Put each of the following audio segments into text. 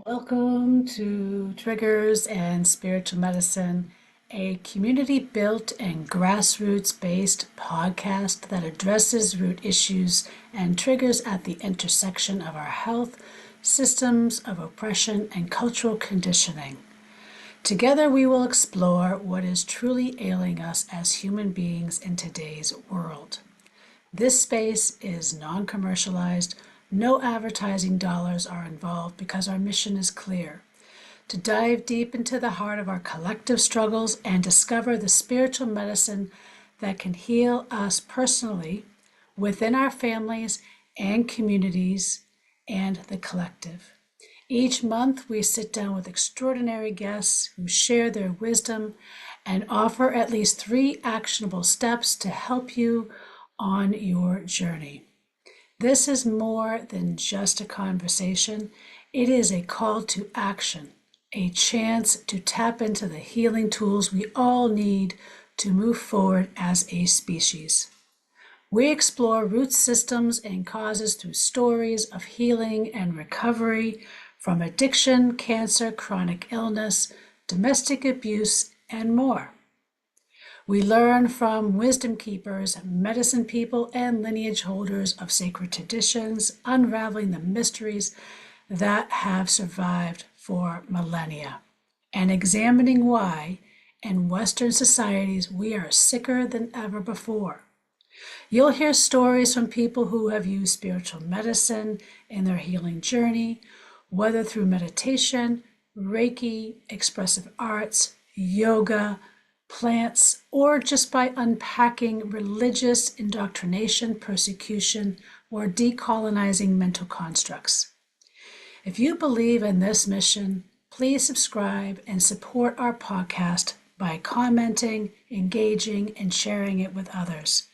Welcome to Triggers and Spiritual Medicine, a community built and grassroots based podcast that addresses root issues and triggers at the intersection of our health, systems of oppression, and cultural conditioning. Together, we will explore what is truly ailing us as human beings in today's world. This space is non commercialized. No advertising dollars are involved because our mission is clear: to dive deep into the heart of our collective struggles and discover the spiritual medicine that can heal us personally, within our families and communities, and the collective. Each month, we sit down with extraordinary guests who share their wisdom and offer at least 3 actionable steps to help you on your journey. This is more than just a conversation. It is a call to action, a chance to tap into the healing tools we all need to move forward as a species. We explore root systems and causes through stories of healing and recovery from addiction, cancer, chronic illness, domestic abuse, and more. We learn from wisdom keepers, medicine people, and lineage holders of sacred traditions, unraveling the mysteries that have survived for millennia, and examining why, in Western societies, we are sicker than ever before. You'll hear stories from people who have used spiritual medicine in their healing journey, whether through meditation, Reiki, expressive arts, yoga, plants, or just by unpacking religious indoctrination, persecution, or decolonizing mental constructs. If you believe in this mission, please subscribe and support our podcast by commenting, engaging, and sharing it with others.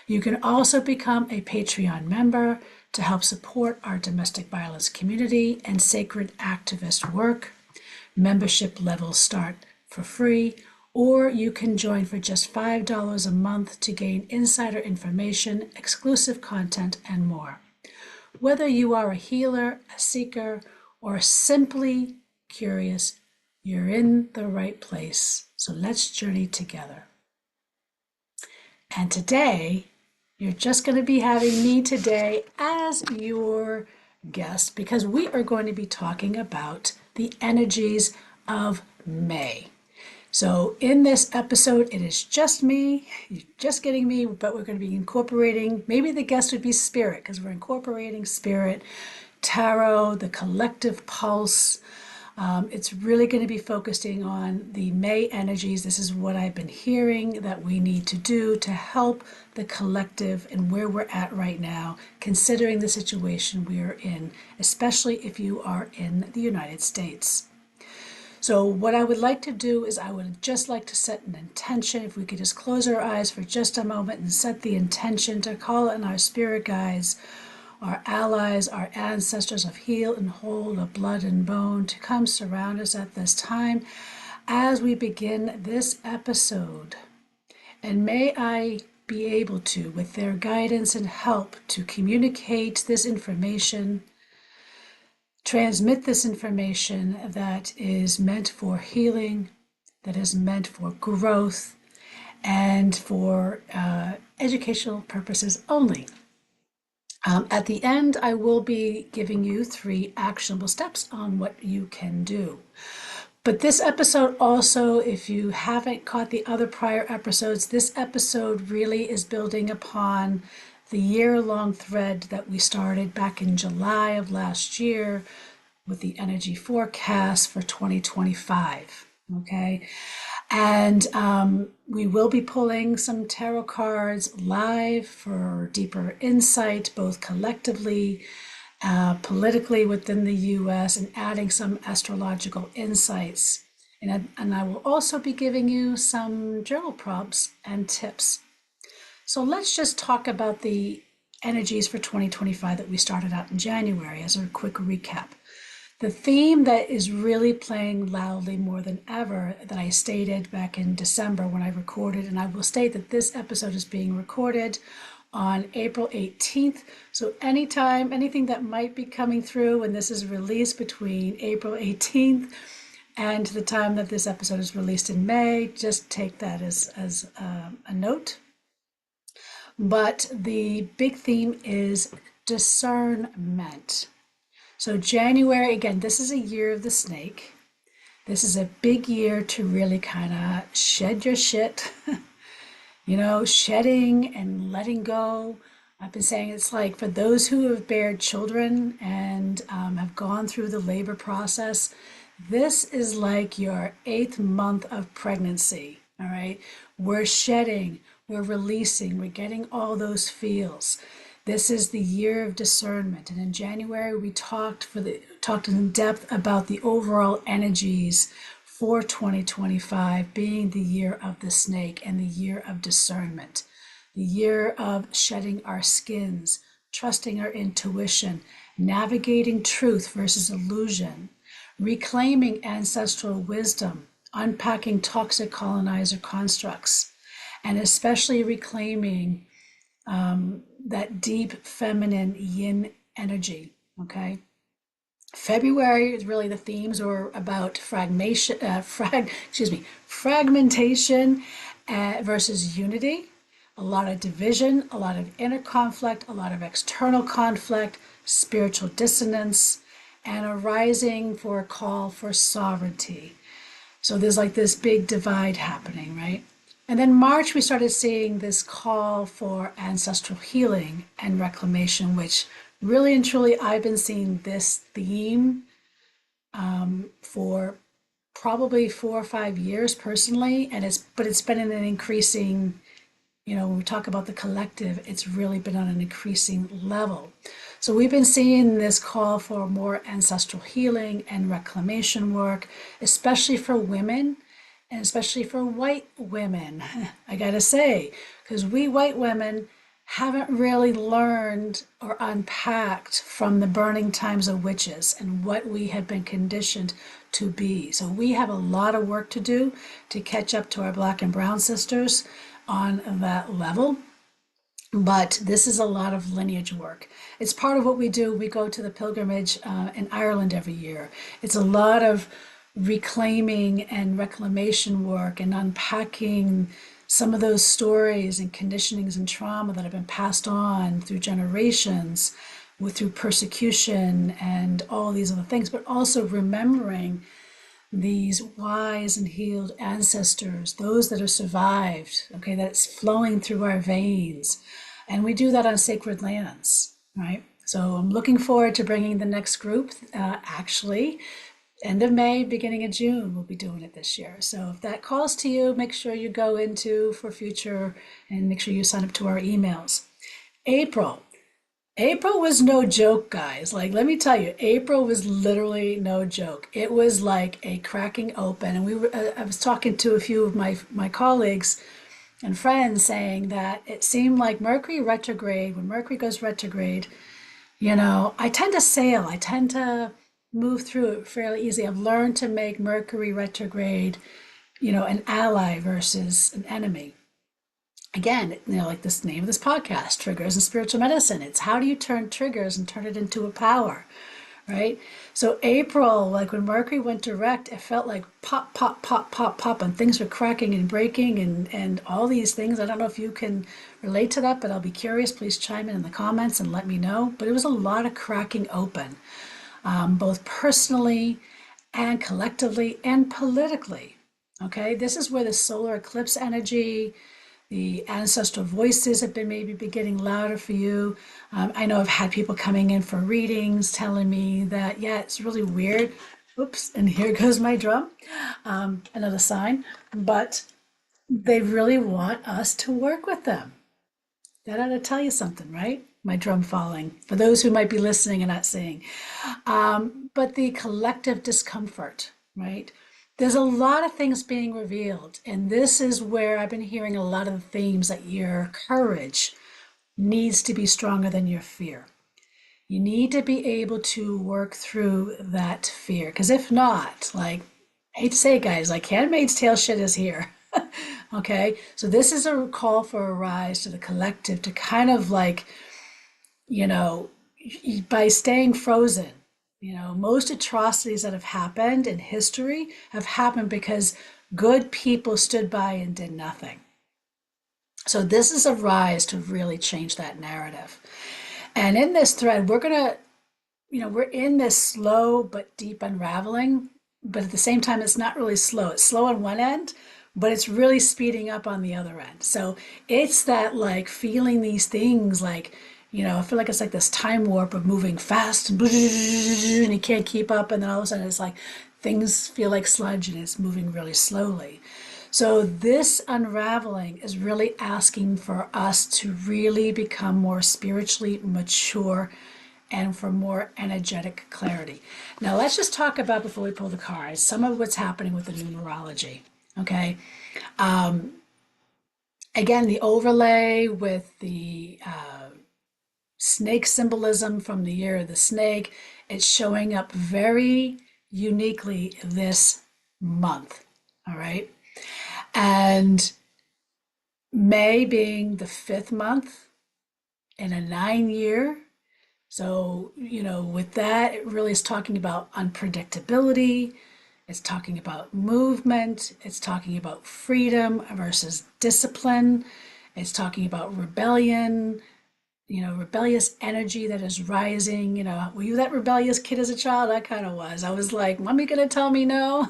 You can also become a Patreon member to help support our domestic violence community and sacred activist work. Membership levels start for free, or you can join for just $5 a month to gain insider information, exclusive content, and more. Whether you are a healer, a seeker, or simply curious, you're in the right place. So let's journey together. And today, you're just going to be having me today as your guest because we are going to be talking about the energies of May. So in this episode, it is just me, you're just getting me, but we're going to be incorporating, maybe the guest would be spirit, because we're incorporating spirit, tarot, the collective pulse. It's really going to be focusing on the May energies. This is what I've been hearing that we need to do to help the collective and where we're at right now, considering the situation we are in, especially if you are in the United States. So what I would like to do is I would just like to set an intention. If we could just close our eyes for just a moment and set the intention to call in our spirit guides, our allies, our ancestors of heal and hold, of blood and bone, to come surround us at this time as we begin this episode. And may I be able to, with their guidance and help, to communicate this information, transmit this information that is meant for healing, that is meant for growth, and for educational purposes only. At the end, I will be giving you 3 actionable steps on what you can do. But this episode also, if you haven't caught the other prior episodes, this episode really is building upon the year-long thread that we started back in July of last year with the energy forecast for 2025, okay? And we will be pulling some tarot cards live for deeper insight, both collectively, politically within the US, and adding some astrological insights. And I will also be giving you some journal prompts and tips. So let's just talk about the energies for 2025 that we started out in January as a quick recap. The theme that is really playing loudly more than ever, that I stated back in December when I recorded, and I will state that this episode is being recorded on April 18th. So anytime, anything that might be coming through when this is released between April 18th and the time that this episode is released in May, just take that as a note. But the big theme is discernment. So January, again, this is a year of the snake. This is a big year to really kind of shed your shit, shedding and letting go. I've been saying it's like for those who have bared children and have gone through the labor process, this is like your 8th month of pregnancy, all right? We're shedding, we're releasing, we're getting all those feels. This is the year of discernment. And in January, we talked in depth about the overall energies for 2025 being the year of the snake and the year of discernment, the year of shedding our skins, trusting our intuition, navigating truth versus illusion, reclaiming ancestral wisdom, unpacking toxic colonizer constructs, and especially reclaiming that deep feminine yin energy, okay? February is really the themes are about fragmentation versus unity, a lot of division, a lot of inner conflict, a lot of external conflict, spiritual dissonance, and a rising for a call for sovereignty. So there's like this big divide happening, right? And then March, we started seeing this call for ancestral healing and reclamation, which really and truly, I've been seeing this theme for probably 4 or 5 years personally, but it's been in an increasing, when we talk about the collective, it's really been on an increasing level. So we've been seeing this call for more ancestral healing and reclamation work, especially for women and especially for white women, I gotta say, because we white women haven't really learned or unpacked from the burning times of witches and what we have been conditioned to be. So we have a lot of work to do to catch up to our Black and brown sisters on that level. But this is a lot of lineage work. It's part of what we do. We go to the pilgrimage in Ireland every year. It's a lot of reclaiming and reclamation work and unpacking some of those stories and conditionings and trauma that have been passed on through generations, through persecution and all these other things, but also remembering these wise and healed ancestors, those that have survived, okay, that's flowing through our veins. And we do that on sacred lands, right? So I'm looking forward to bringing the next group, actually, end of May, beginning of June, we'll be doing it this year. So if that calls to you, make sure you go into for future and make sure you sign up to our emails. April was no joke, guys. Like, let me tell you, April was literally no joke. It was like a cracking open. And I was talking to a few of my colleagues and friends saying that it seemed like Mercury retrograde, when Mercury goes retrograde, I tend to sail. I tend to move through it fairly easy. I've learned to make Mercury retrograde, an ally versus an enemy. Again, like this name of this podcast, Triggers and Spiritual Medicine. It's how do you turn triggers and turn it into a power, right? So April, like when Mercury went direct, it felt like pop, pop, pop, pop, pop, and things were cracking and breaking and all these things. I don't know if you can relate to that, but I'll be curious. Please chime in the comments and let me know. But it was a lot of cracking open. Both personally and collectively and politically. Okay, this is where the solar eclipse energy, the ancestral voices have been maybe getting louder for you. I know I've had people coming in for readings telling me that, yeah, it's really weird. Oops, and here goes my drum, another sign, but they really want us to work with them. That ought to tell you something, right? My drum falling, for those who might be listening and not seeing. But the collective discomfort, right? There's a lot of things being revealed. And this is where I've been hearing a lot of the themes that your courage needs to be stronger than your fear. You need to be able to work through that fear. Because if not, like, I hate to say it, guys, like Handmaid's Tale shit is here. Okay, so this is a call for a rise to the collective to kind of like, you know, by staying frozen. Most atrocities that have happened in history have happened because good people stood by and did nothing. So this is a rise to really change that narrative. And in this thread, we're in this slow but deep unraveling, but at the same time, it's not really slow. It's slow on one end, but it's really speeding up on the other end. So it's that like feeling these things like, I feel like it's like this time warp of moving fast and you can't keep up. And then all of a sudden it's like things feel like sludge and it's moving really slowly. So this unraveling is really asking for us to really become more spiritually mature and for more energetic clarity. Now, let's just talk about, before we pull the cards, some of what's happening with the numerology. Okay. Again, the overlay with the snake symbolism from the year of the snake, it's showing up very uniquely this month. All right. And May being the 5th month in a 9 year. So, with that, it really is talking about unpredictability. It's talking about movement. It's talking about freedom versus discipline. It's talking about rebellion, rebellious energy that is rising. Were you that rebellious kid as a child? I kind of was. I was like, Mommy gonna tell me no?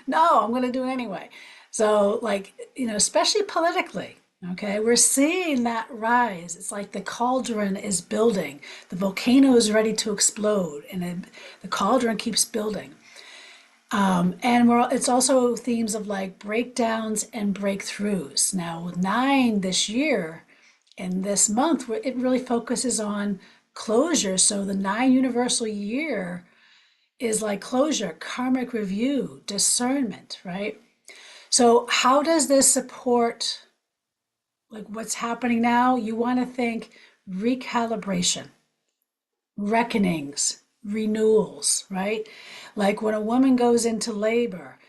No, I'm gonna do it anyway. So, like, especially politically, okay, we're seeing that rise. It's like the cauldron is building, the volcano is ready to explode, and the cauldron keeps building. And it's also themes of like breakdowns and breakthroughs. Now, with 9 this year, and this month, it really focuses on closure. So the 9 universal year is like closure, karmic review, discernment, right? So how does this support like what's happening now? You want to think recalibration, reckonings, renewals, right? Like when a woman goes into labor,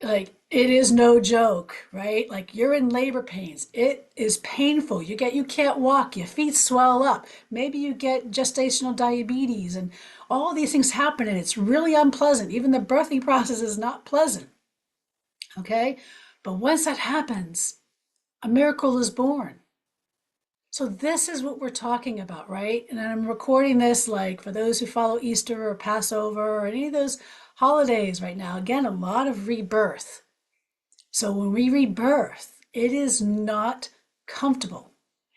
like it is no joke, right? Like you're in labor pains. It is painful. You can't walk, your feet swell up. Maybe you get gestational diabetes and all these things happen and it's really unpleasant. Even the birthing process is not pleasant. Okay? But once that happens, a miracle is born. So this is what we're talking about, right? And I'm recording this like for those who follow Easter or Passover or any of those holidays right now. Again, a lot of rebirth. So when we rebirth, it is not comfortable.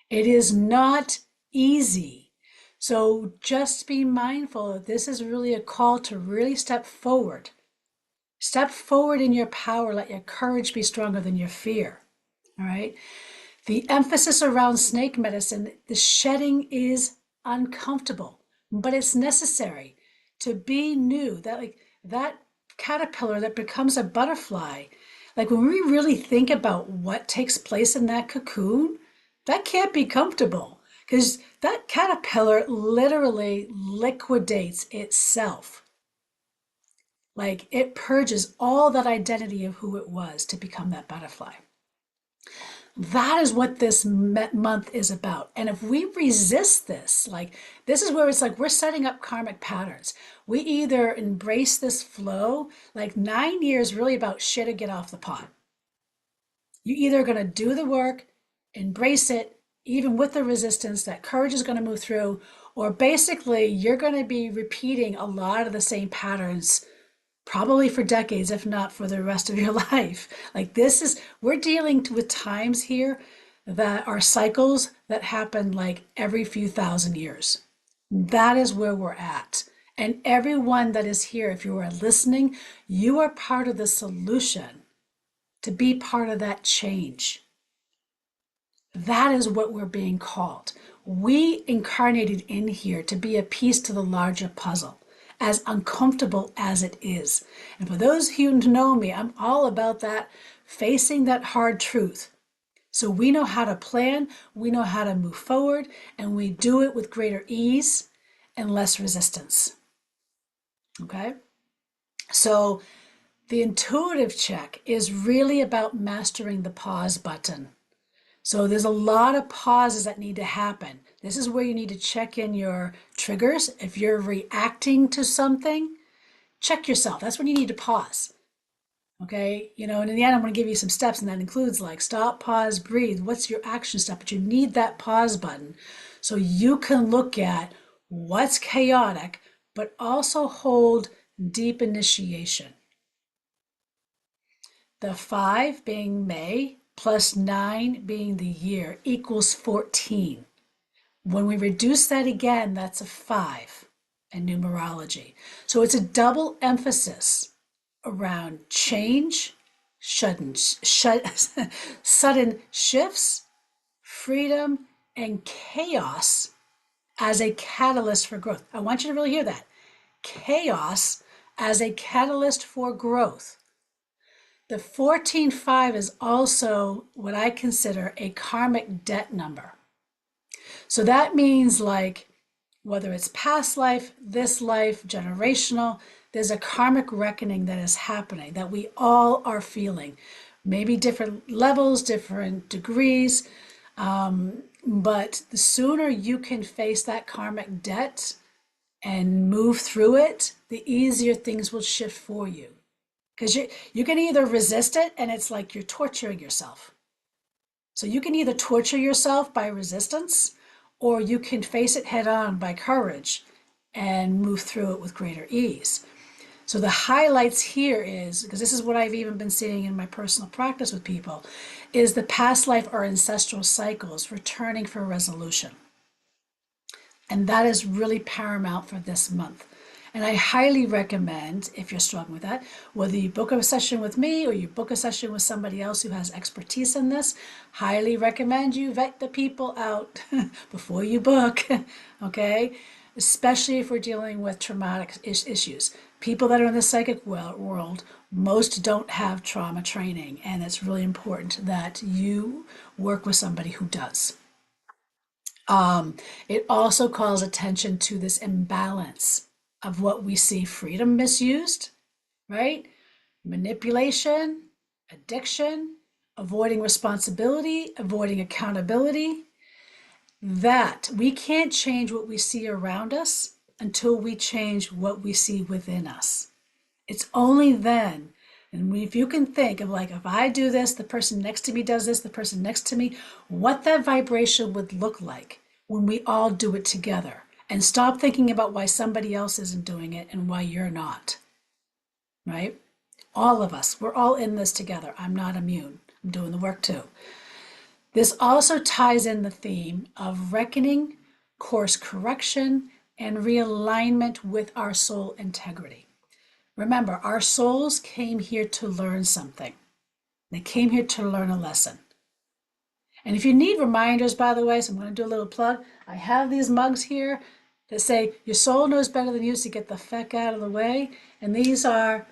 It is not easy. So just be mindful that this is really a call to really step forward. Step forward in your power. Let your courage be stronger than your fear. All right. The emphasis around snake medicine, the shedding is uncomfortable, but it's necessary to be new. That caterpillar that becomes a butterfly, like when we really think about what takes place in that cocoon, that can't be comfortable because that caterpillar literally liquidates itself. Like it purges all that identity of who it was to become that butterfly. That is what this month is about. And if we resist this, like this is where it's like we're setting up karmic patterns. We either embrace this flow, like 9 years really about shit or get off the pot. You either are going to do the work, embrace it, even with the resistance, that courage is going to move through, or basically you're going to be repeating a lot of the same patterns probably for decades, if not for the rest of your life. Like we're dealing with times here that are cycles that happen like every few thousand years. That is where we're at. And everyone that is here, if you are listening, you are part of the solution to be part of that change. That is what we're being called. We incarnated in here to be a piece to the larger puzzle, as uncomfortable as it is. And for those who know me, I'm all about that, facing that hard truth. So we know how to plan, we know how to move forward, and we do it with greater ease and less resistance. Okay? So The intuitive check is really about mastering the pause button. So there's a lot of pauses that need to happen. This is where you need to check in your triggers. If you're reacting to something, check yourself. That's when you need to pause. Okay, and in the end, I'm going to give you some steps, and that includes like stop, pause, breathe. What's your action step? But you need that pause button so you can look at what's chaotic, but also hold deep initiation. The 5 being May plus 9 being the year equals 14. When we reduce that again, that's a 5 in numerology. So it's a double emphasis around change, sudden shifts, freedom, and chaos as a catalyst for growth. I want you to really hear that. Chaos as a catalyst for growth. The 14.5 is also what I consider a karmic debt number. So that means like whether it's past life, this life, generational, there's a karmic reckoning that is happening that we all are feeling. Maybe different levels, different degrees, but the sooner you can face that karmic debt and move through it, the easier things will shift for you. Because you can either resist it and it's like you're torturing yourself. So you can either torture yourself by resistance, or you can face it head on by courage and move through it with greater ease. So the highlights here is, because this is what I've even been seeing in my personal practice with people, is the past life or ancestral cycles returning for resolution. And that is really paramount for this month. And I highly recommend, if you're struggling with that, whether you book a session with me or you book a session with somebody else who has expertise in this, highly recommend you vet the people out before you book, okay? Especially if we're dealing with traumatic issues. People that are in the psychic world, most don't have trauma training, and it's really important that you work with somebody who does. It also calls attention to this imbalance of what we see freedom misused, right? Manipulation, addiction, avoiding responsibility, avoiding accountability. That we can't change what we see around us until we change what we see within us. It's only then, and if you can think of like, if I do this, the person next to me does this, the person next to me, what that vibration would look like when we all do it together. And stop thinking about why somebody else isn't doing it and why you're not, right? All of us, we're all in this together. I'm not immune. I'm doing the work too. This also ties in the theme of reckoning, course correction, and realignment with our soul integrity. Remember, our souls came here to learn something. They came here to learn a lesson. And if you need reminders, by the way, so I'm going to do a little plug. I have these mugs here that say, your soul knows better than you, so get the feck out of the way. And these are,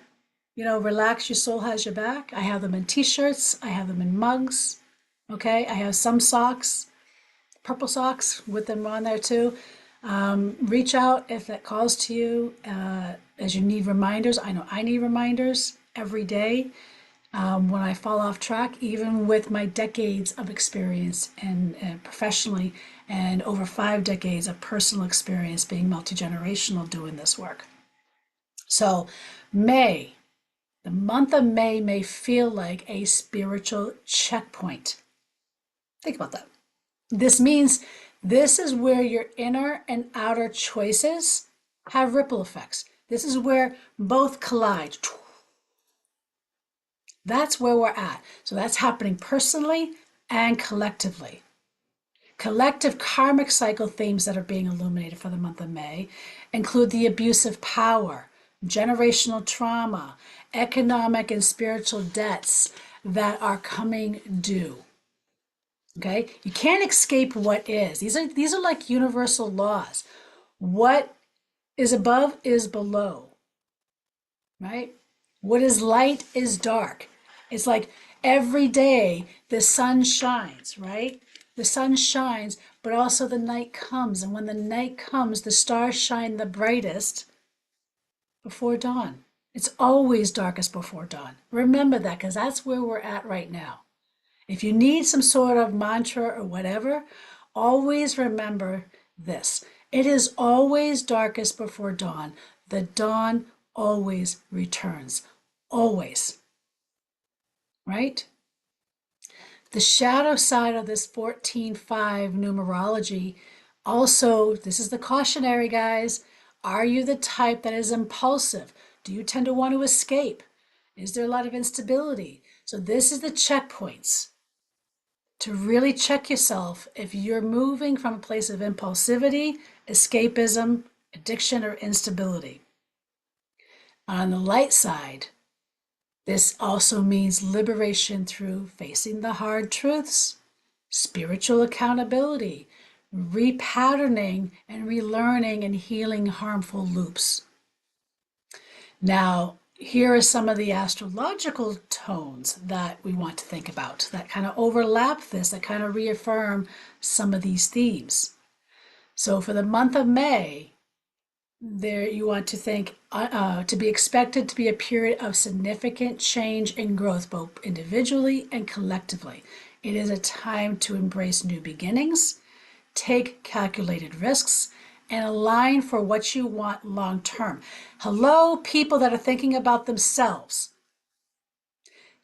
relax, your soul has your back. I have them in t-shirts. I have them in mugs. Okay, I have some socks, purple socks with them on there too. Reach out if that calls to you as you need reminders. I know I need reminders every day. When I fall off track, even with my decades of experience and professionally, and over 5 decades of personal experience being multi-generational doing this work. So May, the month of May may feel like a spiritual checkpoint. Think about that. This means this is where your inner and outer choices have ripple effects. This is where both collide. That's where we're at. So that's happening personally and collectively. Collective karmic cycle themes that are being illuminated for the month of May include the abuse of power, generational trauma, economic and spiritual debts that are coming due. Okay? You can't escape what is. These are like universal laws. What is above is below. Right? What is light is dark. It's like every day the sun shines, right? The sun shines, but also the night comes. And when the night comes, the stars shine the brightest before dawn. It's always darkest before dawn. Remember that because that's where we're at right now. If you need some sort of mantra or whatever, always remember this. It is always darkest before dawn. The dawn always returns. Always. Right? The shadow side of this 14-5 numerology also, this is the cautionary, guys. Are you the type that is impulsive? Do you tend to want to escape? Is there a lot of instability? So this is the checkpoints to really check yourself if you're moving from a place of impulsivity, escapism, addiction, or instability. On the light side, this also means liberation through facing the hard truths, spiritual accountability, repatterning and relearning and healing harmful loops. Now, here are some of the astrological tones that we want to think about that kind of overlap this, that kind of reaffirm some of these themes. So for the month of May, there you want to think to be expected to be a period of significant change and growth, both individually and collectively. It is a time to embrace new beginnings, take calculated risks, and align for what you want long term. Hello, people that are thinking about themselves.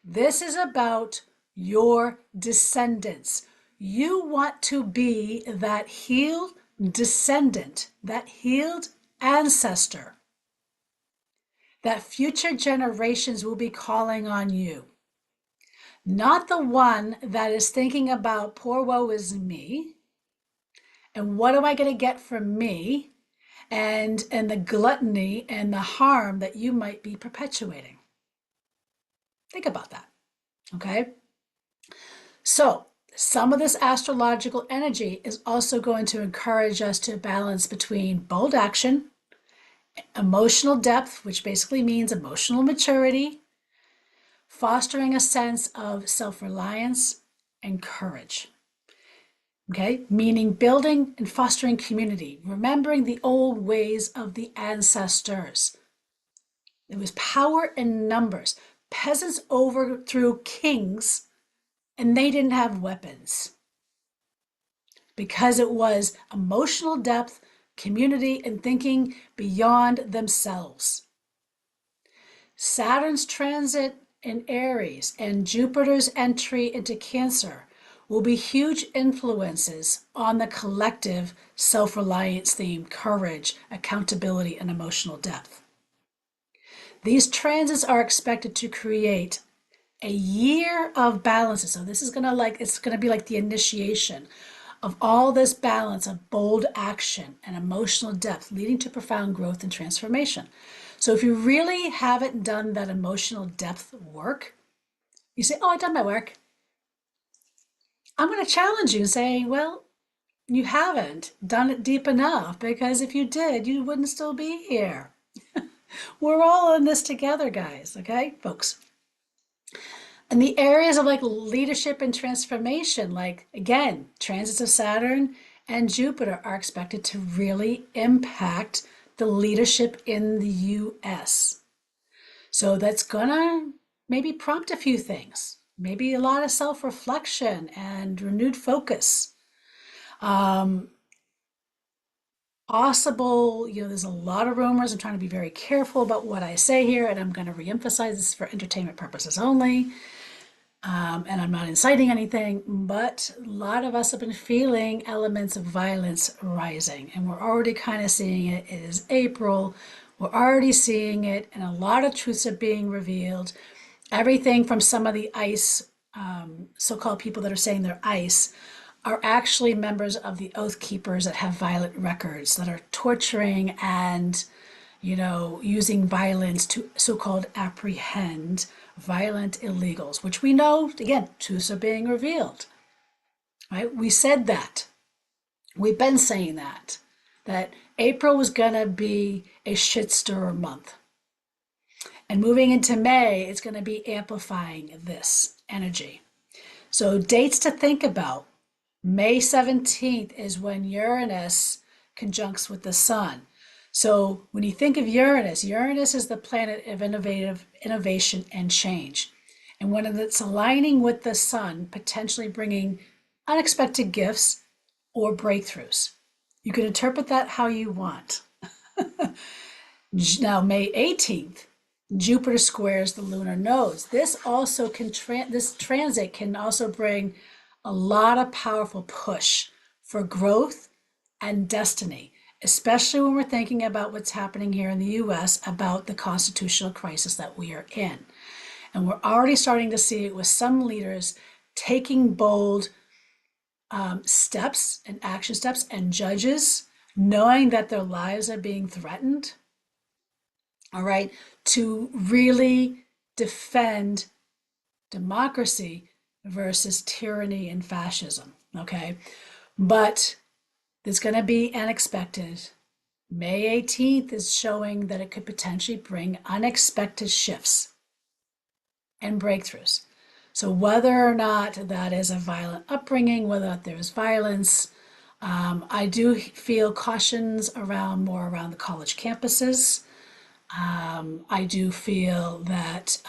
This is about your descendants. You want to be that healed descendant, that healed ancestor, that future generations will be calling on you. Not the one that is thinking about poor woe is me, and what am I going to get from me, and the gluttony and the harm that you might be perpetuating. Think about that, okay? So some of this astrological energy is also going to encourage us to balance between bold action, emotional depth, which basically means emotional maturity, fostering a sense of self-reliance and courage. Okay, meaning building and fostering community, remembering the old ways of the ancestors. There was power in numbers. Peasants overthrew kings and they didn't have weapons because it was emotional depth, community, and thinking beyond themselves. Saturn's transit in Aries and Jupiter's entry into Cancer will be huge influences on the collective self-reliance theme, courage, accountability, and emotional depth. These transits are expected to create a year of balances. So this is it's gonna be like the initiation of all this balance of bold action and emotional depth, leading to profound growth and transformation. So if you really haven't done that emotional depth work, you say, oh, I've done my work. I'm going to challenge you and say, well, you haven't done it deep enough, because if you did, you wouldn't still be here. We're all in this together, guys, okay, folks? And the areas of like leadership and transformation, like again, transits of Saturn and Jupiter are expected to really impact the leadership in the US. So that's gonna maybe prompt a few things, maybe a lot of self-reflection and renewed focus. Possible, there's a lot of rumors. I'm trying to be very careful about what I say here, and I'm going to reemphasize this for entertainment purposes only. And I'm not inciting anything, but a lot of us have been feeling elements of violence rising, and we're already kind of seeing it. It is April. We're already seeing it, and a lot of truths are being revealed. Everything from some of the ICE, so-called people that are saying they're ICE, are actually members of the Oath Keepers that have violent records, that are torturing and, using violence to so-called apprehend violent illegals, which we know, again, truths are being revealed, right? We said that. We've been saying that April was going to be a shit stirrer month. And moving into May, it's going to be amplifying this energy. So dates to think about. May 17th is when Uranus conjuncts with the sun. So when you think of Uranus, Uranus is the planet of innovation and change. And when it's aligning with the sun, potentially bringing unexpected gifts or breakthroughs. You can interpret that how you want. Now, May 18th, Jupiter squares the lunar nodes. This also can this transit can also bring a lot of powerful push for growth and destiny, especially when we're thinking about what's happening here in the US about the constitutional crisis that we are in. And we're already starting to see it with some leaders taking bold steps and action steps, and judges knowing that their lives are being threatened, all right, to really defend democracy versus tyranny and fascism, okay? But it's going to be unexpected. May 18th is showing that it could potentially bring unexpected shifts and breakthroughs. So whether or not that is a violent upbringing, whether or not there's violence, I do feel cautions more around the college campuses. I do feel that,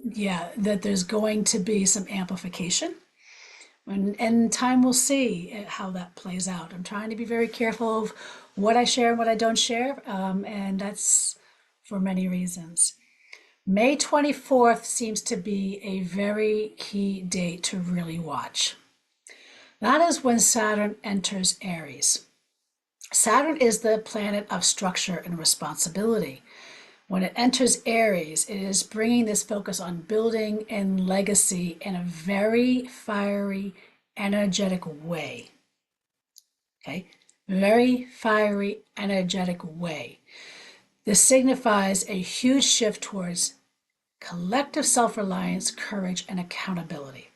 that there's going to be some amplification. And time will see how that plays out. I'm trying to be very careful of what I share and what I don't share, and that's for many reasons. May 24th seems to be a very key date to really watch. That is when Saturn enters Aries. Saturn is the planet of structure and responsibility. When it enters Aries, it is bringing this focus on building and legacy in a very fiery, energetic way. Okay? Very fiery, energetic way. This signifies a huge shift towards collective self-reliance, courage, and accountability.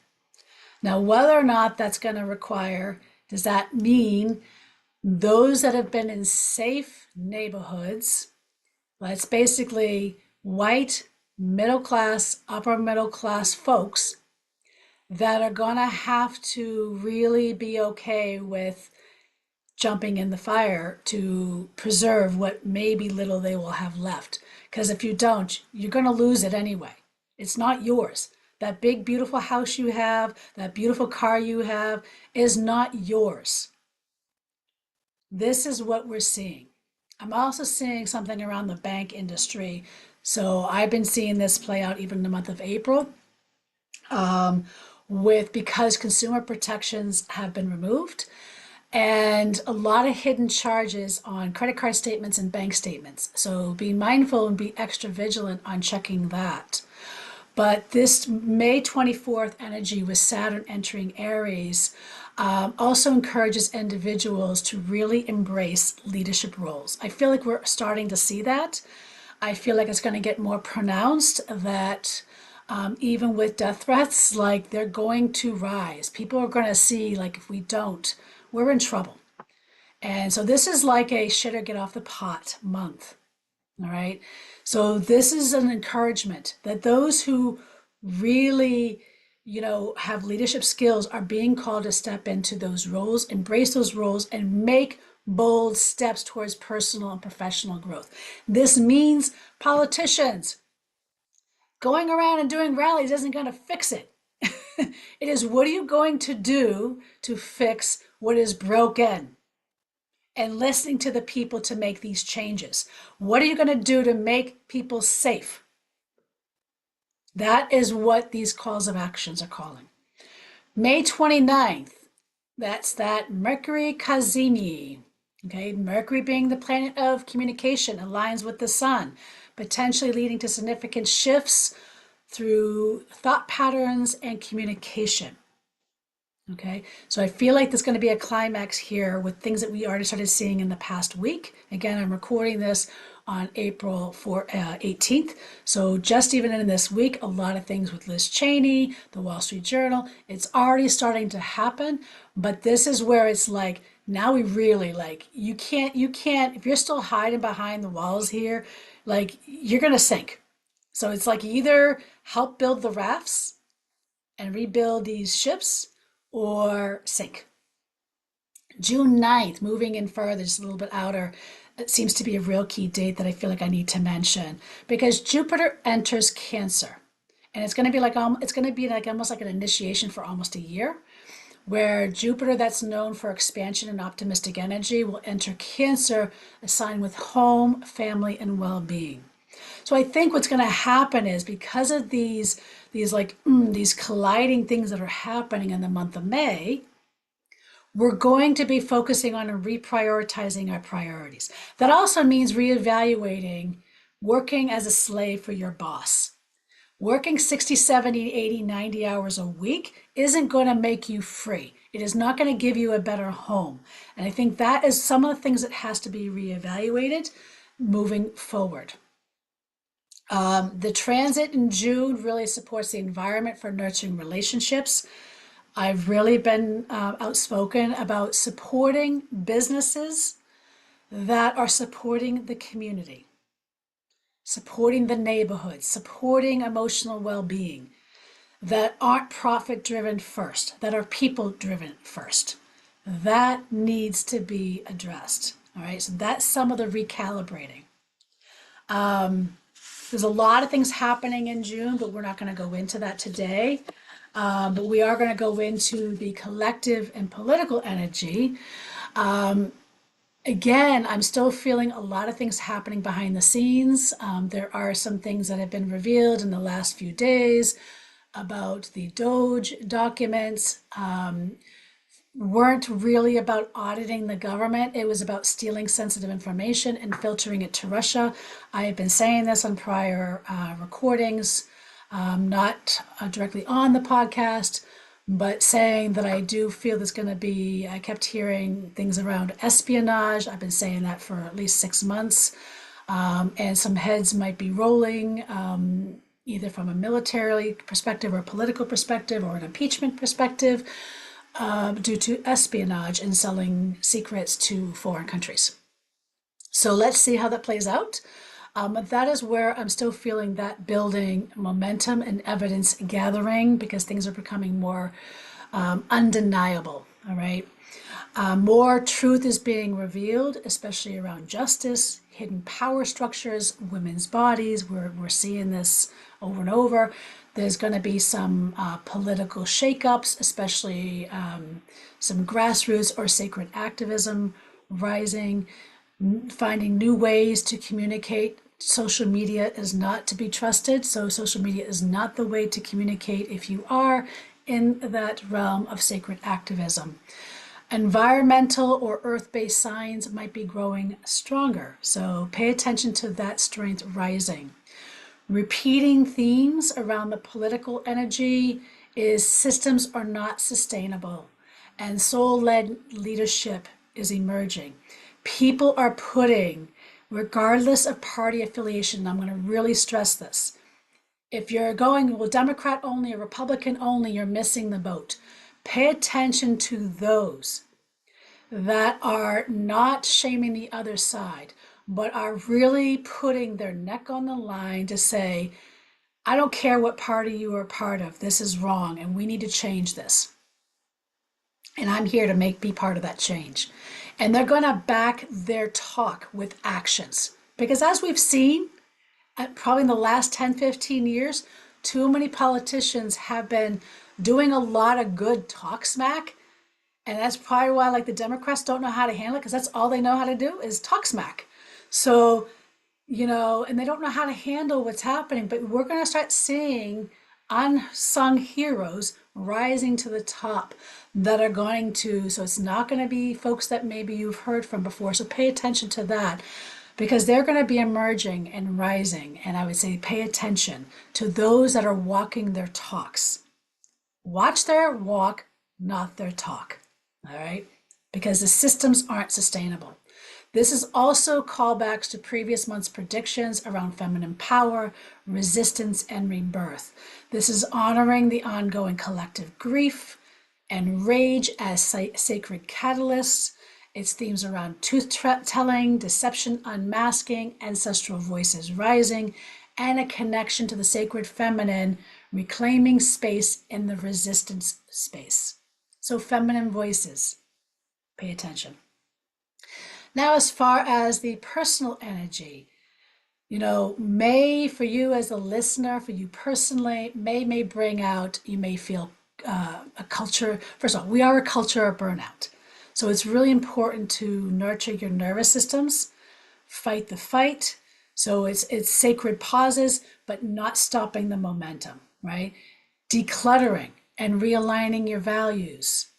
Now, whether or not that's going to require, does that mean those that have been in safe neighborhoods, that's basically white, middle class, upper middle class folks that are going to have to really be okay with jumping in the fire to preserve what maybe little they will have left. Because if you don't, you're going to lose it anyway. It's not yours. That big, beautiful house you have, that beautiful car you have, is not yours. This is what we're seeing. I'm also seeing something around the bank industry. So I've been seeing this play out even in the month of April, because consumer protections have been removed, and a lot of hidden charges on credit card statements and bank statements. So be mindful and be extra vigilant on checking that. But this May 24th energy with Saturn entering Aries also encourages individuals to really embrace leadership roles. I feel like we're starting to see that. I feel like it's going to get more pronounced that even with death threats, like they're going to rise. People are going to see, like, if we don't, we're in trouble. And so this is like a shit or get off the pot month. All right. So this is an encouragement that those who really, have leadership skills are being called to step into those roles, embrace those roles, and make bold steps towards personal and professional growth. This means politicians going around and doing rallies isn't going to fix it. It is, what are you going to do to fix what is broken? And listening to the people to make these changes. What are you going to do to make people safe? That is what these calls of actions are calling. May 29th, that's that Mercury Cazimi. Okay, Mercury being the planet of communication, aligns with the sun, potentially leading to significant shifts through thought patterns and communication. Okay, so I feel like there's going to be a climax here with things that we already started seeing in the past week. Again, I'm recording this on April 18th. So just even in this week, a lot of things with Liz Cheney, the Wall Street Journal, it's already starting to happen. But this is where it's like, now we really, like, you can't, if you're still hiding behind the walls here, like, you're going to sink. So it's like, either help build the rafts and rebuild these ships, or sink. June 9th, moving in further, just a little bit outer, it seems to be a real key date that I feel like I need to mention because Jupiter enters Cancer. And it's going to be like it's going to be like almost like an initiation for almost a year, where Jupiter, that's known for expansion and optimistic energy, will enter Cancer, a sign with home, family, and well-being. So I think what's going to happen is because of these colliding things that are happening in the month of May, we're going to be focusing on and reprioritizing our priorities. That also means reevaluating working as a slave for your boss. Working 60, 70, 80, 90 hours a week isn't going to make you free. It is not going to give you a better home. And I think that is some of the things that has to be reevaluated moving forward. The transit in June really supports the environment for nurturing relationships. I've really been outspoken about supporting businesses that are supporting the community, supporting the neighborhood, supporting emotional well-being, that aren't profit driven first, that are people driven first. That needs to be addressed. All right, so that's some of the recalibrating. There's a lot of things happening in June, but we're not going to go into that today. But we are going to go into the collective and political energy. Again, I'm still feeling a lot of things happening behind the scenes. There are some things that have been revealed in the last few days about the Doge documents. Weren't really about auditing the government. It was about stealing sensitive information and filtering it to Russia. I have been saying this on prior recordings, not directly on the podcast, but saying that I do feel there's going to be, I kept hearing things around espionage. I've been saying that for at least 6 months. And some heads might be rolling, either from a military perspective or a political perspective or an impeachment perspective, due to espionage and selling secrets to foreign countries. So let's see how that plays out. That is where I'm still feeling that building momentum and evidence gathering because things are becoming more undeniable. All right. More truth is being revealed, especially around justice, hidden power structures, women's bodies. We're seeing this over and over. There's going to be some political shakeups, especially some grassroots or sacred activism rising, finding new ways to communicate. Social media is not to be trusted, so social media is not the way to communicate if you are in that realm of sacred activism. Environmental or earth-based signs might be growing stronger, so pay attention to that strength rising. Repeating themes around the political energy is systems are not sustainable and soul-led leadership is emerging. People are putting, regardless of party affiliation, I'm going to really stress this. If you're going, well, Democrat only or Republican only, you're missing the boat. Pay attention to those that are not shaming the other side, but are really putting their neck on the line to say, I don't care what party you are part of, this is wrong and we need to change this. And I'm here to be part of that change. And they're going to back their talk with actions. Because as we've seen, probably in the last 10, 15 years, too many politicians have been doing a lot of good talk smack. And that's probably why like the Democrats don't know how to handle it because that's all they know how to do is talk smack. So, and they don't know how to handle what's happening, but we're going to start seeing unsung heroes rising to the top that are going to, so it's not going to be folks that maybe you've heard from before. So pay attention to that because they're going to be emerging and rising. And I would say pay attention to those that are walking their talks. Watch their walk, not their talk. All right? Because the systems aren't sustainable. This is also callbacks to previous months' predictions around feminine power, resistance, and rebirth. This is honoring the ongoing collective grief and rage as sacred catalysts. Its themes around truth-telling, deception unmasking, ancestral voices rising, and a connection to the sacred feminine, reclaiming space in the resistance space. So feminine voices. Pay attention. Now, as far as the personal energy, May for you as a listener, for you personally, May bring out, you may feel a culture. First of all, we are a culture of burnout. So it's really important to nurture your nervous systems, fight the fight. So it's sacred pauses, but not stopping the momentum, right? Decluttering and realigning your values.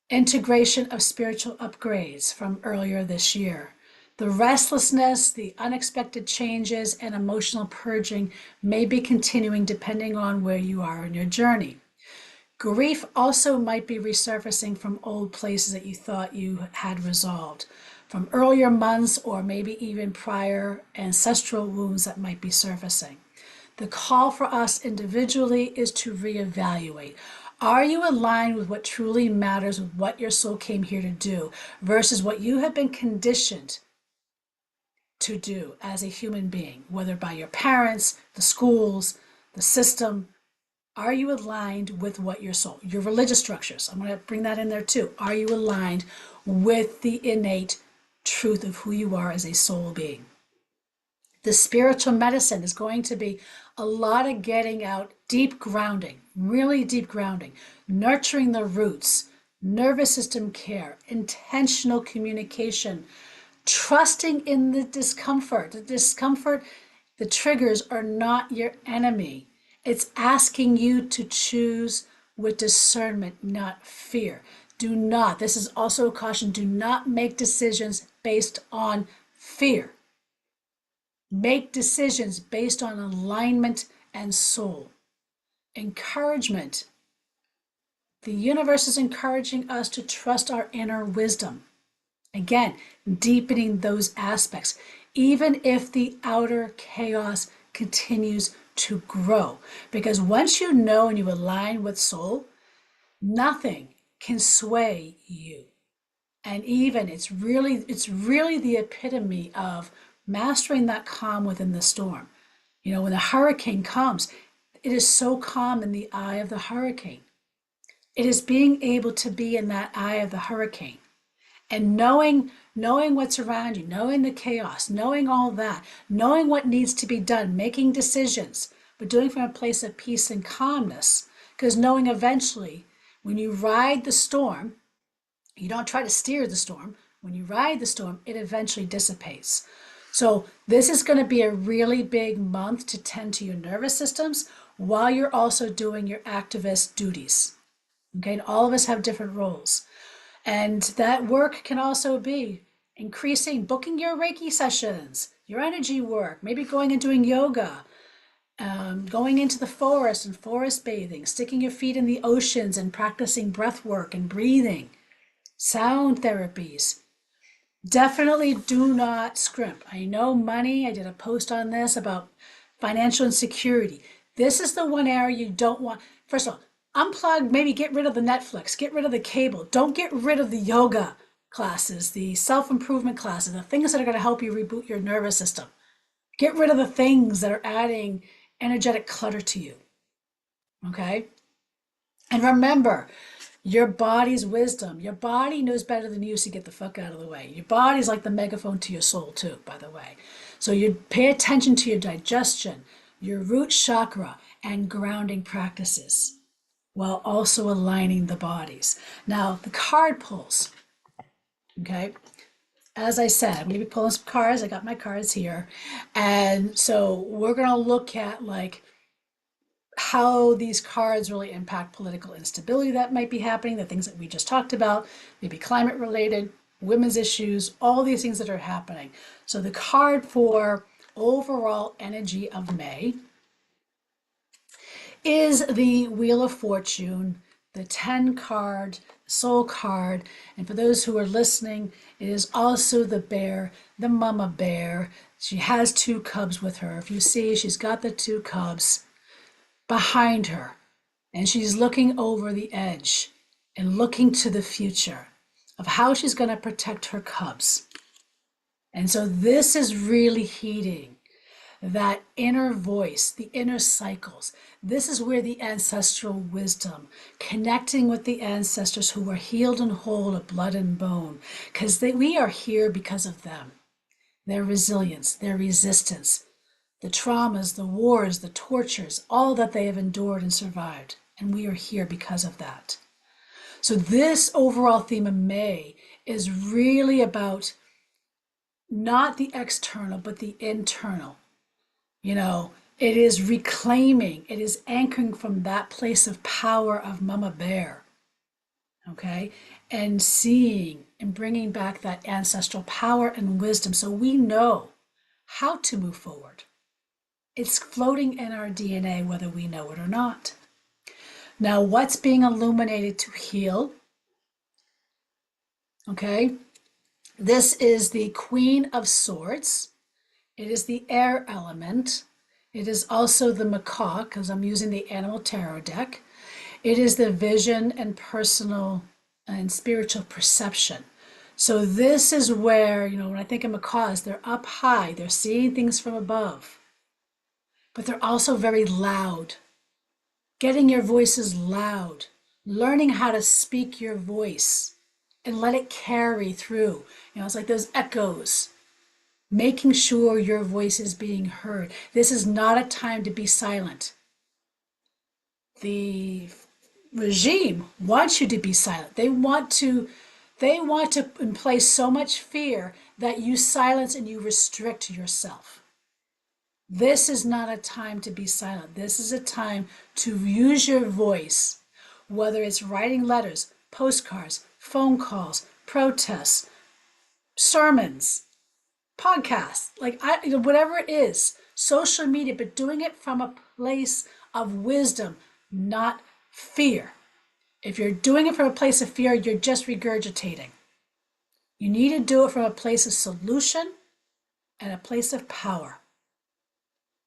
Integration of spiritual upgrades from earlier this year. The restlessness, the unexpected changes, and emotional purging may be continuing depending on where you are in your journey. Grief also might be resurfacing from old places that you thought you had resolved, from earlier months or maybe even prior ancestral wounds that might be surfacing. The call for us individually is to reevaluate. Are you aligned with what truly matters, with what your soul came here to do, versus what you have been conditioned to do as a human being, whether by your parents, the schools, the system? Are you aligned with what your soul, your religious structures? I'm going to bring that in there too. Are you aligned with the innate truth of who you are as a soul being? The spiritual medicine is going to be a lot of getting out, deep grounding, really deep grounding, nurturing the roots, nervous system care, intentional communication, trusting in the discomfort. The triggers are not your enemy. It's asking you to choose with discernment, not fear. Do not, this is also a caution, do not make decisions based on fear. Make decisions based on alignment and soul. Encouragement. The universe is encouraging us to trust our inner wisdom. Again, deepening those aspects, even if the outer chaos continues to grow. Because once you know and you align with soul, nothing can sway you. And even it's really the epitome of mastering that calm within the storm. When a hurricane comes, it is so calm in the eye of the hurricane. It is being able to be in that eye of the hurricane and knowing what's around you, knowing the chaos, knowing all that, knowing what needs to be done, making decisions, but doing from a place of peace and calmness. Because knowing eventually, when you ride the storm, you don't try to steer the storm. When you ride the storm, it eventually dissipates. So this is going to be a really big month to tend to your nervous systems while you're also doing your activist duties. Okay, and all of us have different roles. And that work can also be booking your Reiki sessions, your energy work, maybe going and doing yoga, going into the forest and forest bathing, sticking your feet in the oceans and practicing breath work and breathing, sound therapies. Definitely do not scrimp. I know money, I did a post on this about financial insecurity. This is the one area you don't want. First of all, unplug, maybe get rid of the Netflix, get rid of the cable. Don't get rid of the yoga classes, the self-improvement classes, the things that are going to help you reboot your nervous system. Get rid of the things that are adding energetic clutter to you. Okay? And remember, your body's wisdom. Your body knows better than you, so get the fuck out of the way. Your body's like the megaphone to your soul too, by the way. So you pay attention to your digestion, your root chakra, and grounding practices, while also aligning the bodies. Now, the card pulls, okay? As I said, I'm going to be pulling some cards. I got my cards here. And so we're going to look at how these cards really impact political instability that might be happening, the things that we just talked about, maybe climate related, women's issues, all these things that are happening. So the card for overall energy of May is the Wheel of Fortune, the 10 card, soul card. And for those who are listening, it is also the bear, the mama bear. She has 2 cubs with her. If you see, she's got the 2 cubs behind her, and she's looking over the edge and looking to the future of how she's going to protect her cubs. And so this is really heeding that inner voice, the inner cycles. This is where the ancestral wisdom, connecting with the ancestors who were healed and whole of blood and bone, because we are here because of them. Their resilience, their resistance, the traumas, the wars, the tortures, all that they have endured and survived. And we are here because of that. So this overall theme of May is really about not the external, but the internal. It is reclaiming, it is anchoring from that place of power of Mama Bear, okay? And seeing and bringing back that ancestral power and wisdom so we know how to move forward. It's floating in our DNA, whether we know it or not. Now, what's being illuminated to heal? Okay, this is the Queen of Swords. It is the air element. It is also the macaw, because I'm using the Animal Tarot deck. It is the vision and personal and spiritual perception. So this is where, when I think of macaws, they're up high, they're seeing things from above, but they're also very loud. Getting your voices loud, learning how to speak your voice and let it carry through. It's like those echoes. Making sure your voice is being heard. This is not a time to be silent. The regime wants you to be silent. They want to place so much fear that you silence and you restrict yourself. This is not a time to be silent. This is a time to use your voice, whether it's writing letters, postcards, phone calls, protests, sermons, podcasts, whatever it is, social media, but doing it from a place of wisdom, not fear. If you're doing it from a place of fear, you're just regurgitating. You need to do it from a place of solution and a place of power.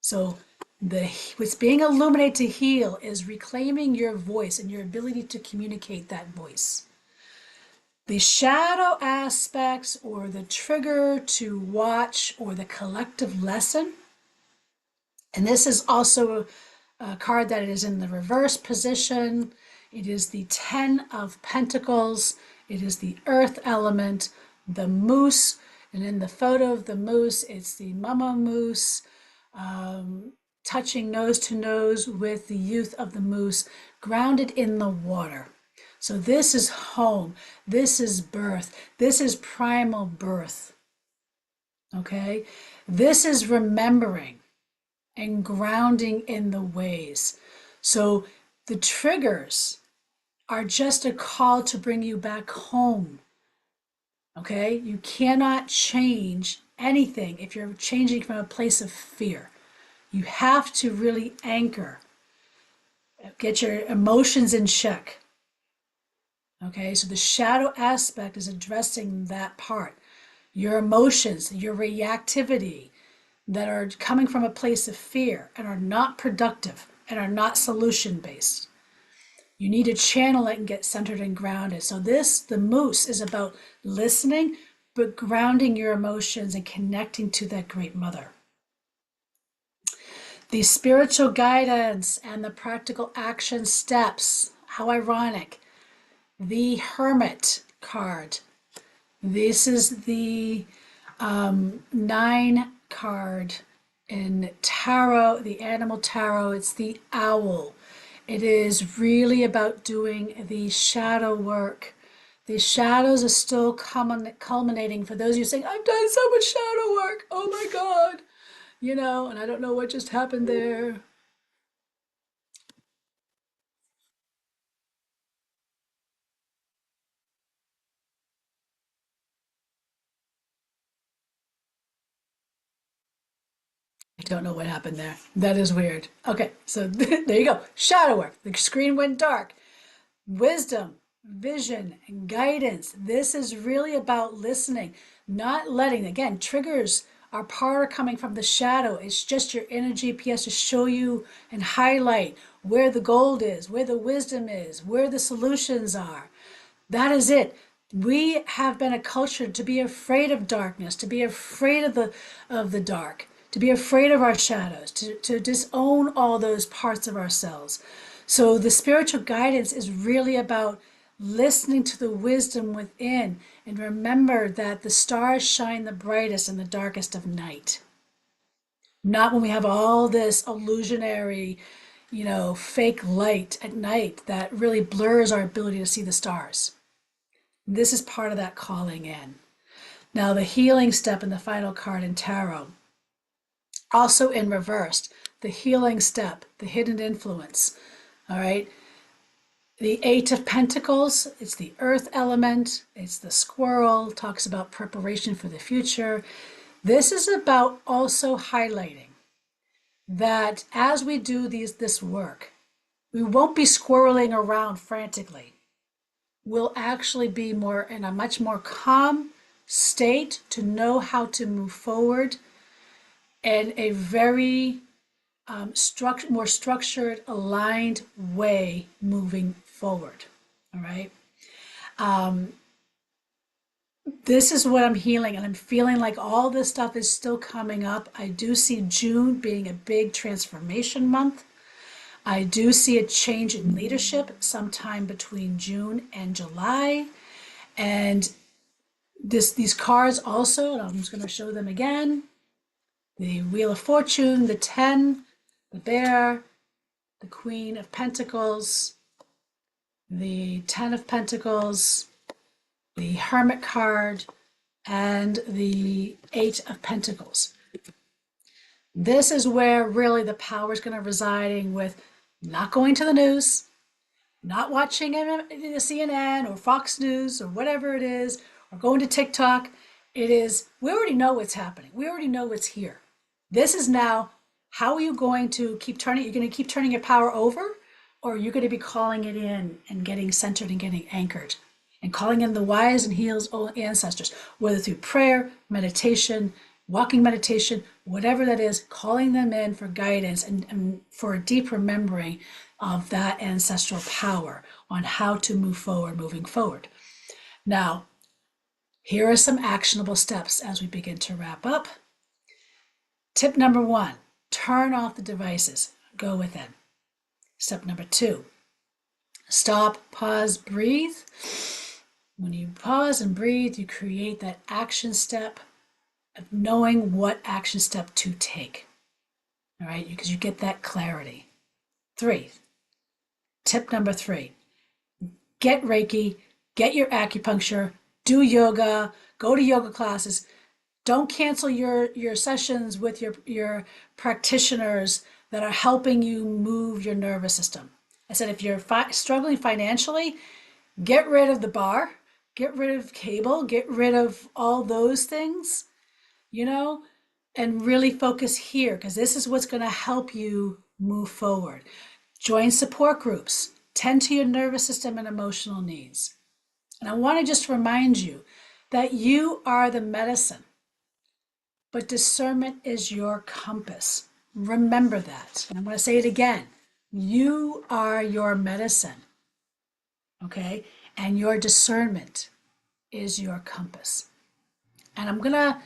So what's being illuminated to heal is reclaiming your voice and your ability to communicate that voice. The shadow aspects or the trigger to watch or the collective lesson, and this is also a card that is in the reverse position. It is the 10 of Pentacles. It is the earth element, the moose, and in the photo of the moose, it's the mama moose touching nose to nose with the youth of the moose, grounded in the water. So this is home, this is birth, this is primal birth, okay? This is remembering and grounding in the ways. So the triggers are just a call to bring you back home, okay? You cannot change anything if you're changing from a place of fear. You have to really anchor, get your emotions in check. Okay, so the shadow aspect is addressing that part. Your emotions, your reactivity that are coming from a place of fear and are not productive and are not solution-based. You need to channel it and get centered and grounded. So the moose, is about listening, but grounding your emotions and connecting to that great mother. The spiritual guidance and the practical action steps, how ironic. The Hermit card. This is the 9 card in tarot, the animal tarot. It's the owl. It is really about doing the shadow work. The shadows are still culminating. For those of you saying, I've done so much shadow work. Oh my God. And I don't know what just happened there. I don't know what happened there. That is weird. Okay, so there you go. Shadow work. The screen went dark. Wisdom, vision, and guidance. This is really about listening, not letting. Again, triggers are part of coming from the shadow. It's just your inner GPS to show you and highlight where the gold is, where the wisdom is, where the solutions are. That is it. We have been a culture to be afraid of darkness, to be afraid of the dark, to be afraid of our shadows, to disown all those parts of ourselves. So the spiritual guidance is really about listening to the wisdom within, and remember that the stars shine the brightest in the darkest of night. Not when we have all this illusionary, fake light at night that really blurs our ability to see the stars. This is part of that calling in. Now, the healing step in the final card in tarot, also in reversed, the healing step, the hidden influence. All right. The Eight of Pentacles, it's the earth element, it's the squirrel, talks about preparation for the future. This is about also highlighting that as we do this work, we won't be squirreling around frantically. We'll actually be more in a much more calm state to know how to move forward in a very more structured, aligned way moving forward. All right. This is what I'm healing, and I'm feeling like all this stuff is still coming up. I do see June being a big transformation month. I do see a change in leadership sometime between June and July. And these cards also, and I'm just going to show them again. The Wheel of Fortune, the 10, the Bear, the Queen of Pentacles, the 10 of Pentacles, the Hermit card, and the 8 of Pentacles. This is where really the power is going to residing with not going to the news, not watching CNN or Fox News or whatever it is, or going to TikTok. It is, we already know what's happening. We already know what's here. This is now, how are you going to keep turning? You're going to keep turning your power over, or you're going to be calling it in and getting centered and getting anchored and calling in the wise and healed ancestors, whether through prayer, meditation, walking meditation, whatever that is, calling them in for guidance and for a deep remembering of that ancestral power on how to move forward, moving forward. Now, here are some actionable steps as we begin to wrap up. Tip number 1, turn off the devices, go within. Step number 2, stop, pause, breathe. When you pause and breathe, you create that action step of knowing what action step to take. All right, because you get that clarity. 3, tip number 3, get Reiki, get your acupuncture, do yoga, go to yoga classes. Don't cancel your sessions with your practitioners that are helping you move your nervous system. I said, if you're struggling financially, get rid of the bar, get rid of cable, get rid of all those things, and really focus here, because this is what's going to help you move forward. Join support groups, tend to your nervous system and emotional needs. And I want to just remind you that you are the medicine, but discernment is your compass. Remember that. And I'm going to say it again. You are your medicine, okay? And your discernment is your compass. And I'm going to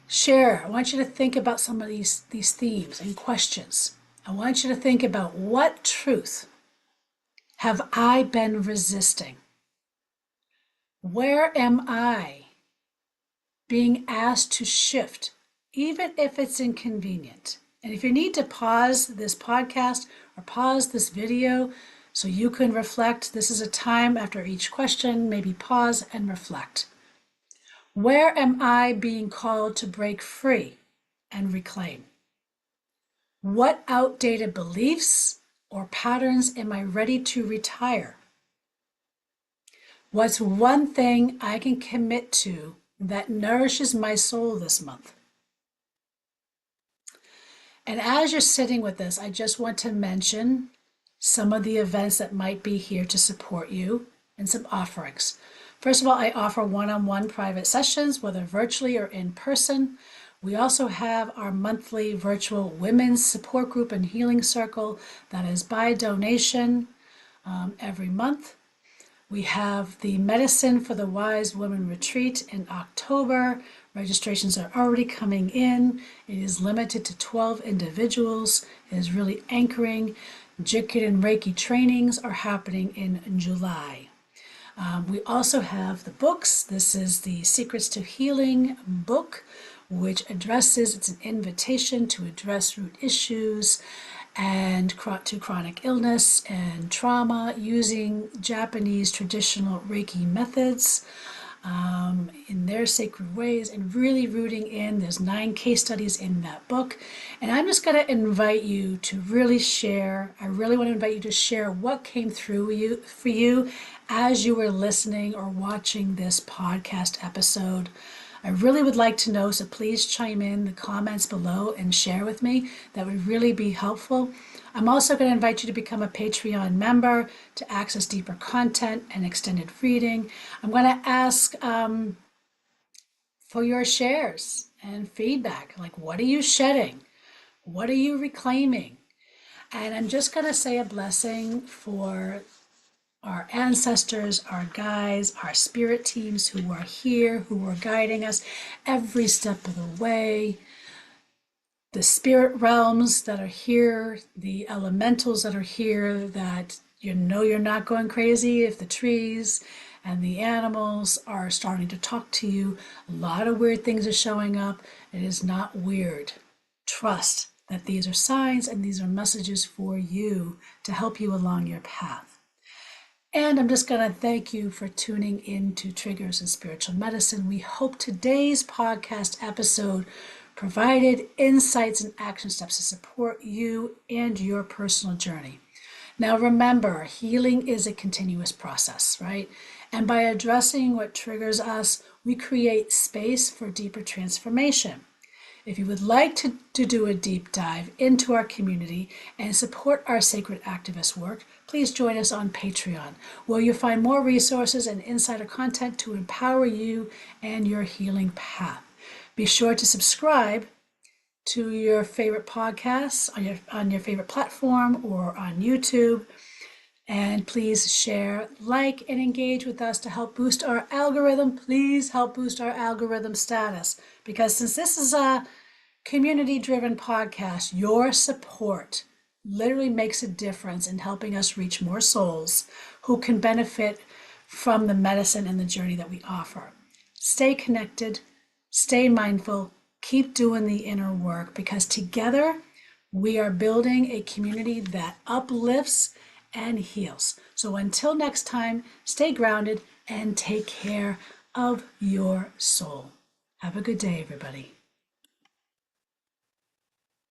share, I want you to think about some of these themes and questions. I want you to think about, what truth have I been resisting? Where am I being asked to shift, even if it's inconvenient? And if you need to pause this podcast or pause this video so you can reflect, this is a time after each question, maybe pause and reflect. Where am I being called to break free and reclaim? What outdated beliefs or patterns am I ready to retire? What's one thing I can commit to that nourishes my soul this month? And as you're sitting with this, I just want to mention some of the events that might be here to support you and some offerings. First of all, I offer one-on-one private sessions, whether virtually or in person. We also have our monthly virtual women's support group and healing circle that is by donation every month. We have the Medicine for the Wise Woman Retreat in October. Registrations are already coming in. It is limited to 12 individuals. It is really anchoring. Jikid and Reiki trainings are happening in July. We also have the books. This is the Secrets to Healing book, which it's an invitation to address root issues and to chronic illness and trauma using Japanese traditional Reiki methods in their sacred ways and really rooting in. There's 9 case studies in that book. And I'm just going to invite you to really share. I really want to invite you to share what came through for you as you were listening or watching this podcast episode. I really would like to know, so please chime in the comments below and share with me. That would really be helpful. I'm also going to invite you to become a Patreon member to access deeper content and extended reading. I'm going to ask for your shares and feedback. Like, what are you shedding? What are you reclaiming? And I'm just going to say a blessing for our ancestors, our guides, our spirit teams who are here, who are guiding us every step of the way, the spirit realms that are here, the elementals that are here, that you know you're not going crazy if the trees and the animals are starting to talk to you. A lot of weird things are showing up. It is not weird. Trust that these are signs and these are messages for you to help you along your path. And I'm just going to thank you for tuning in to Triggers in Spiritual Medicine. We hope today's podcast episode provided insights and action steps to support you and your personal journey. Now remember, healing is a continuous process, right? And by addressing what triggers us, we create space for deeper transformation. If you would like to do a deep dive into our community and support our sacred activist work, please join us on Patreon, where you'll find more resources and insider content to empower you and your healing path. Be sure to subscribe to your favorite podcasts on your favorite platform or on YouTube. And please share, like, and engage with us to help boost our algorithm. Please help boost our algorithm status. Because since this is a community-driven podcast, your support literally makes a difference in helping us reach more souls who can benefit from the medicine and the journey that we offer. Stay connected, stay mindful, keep doing the inner work, because together we are building a community that uplifts and heals. So until next time, stay grounded and take care of your soul. Have a good day, everybody.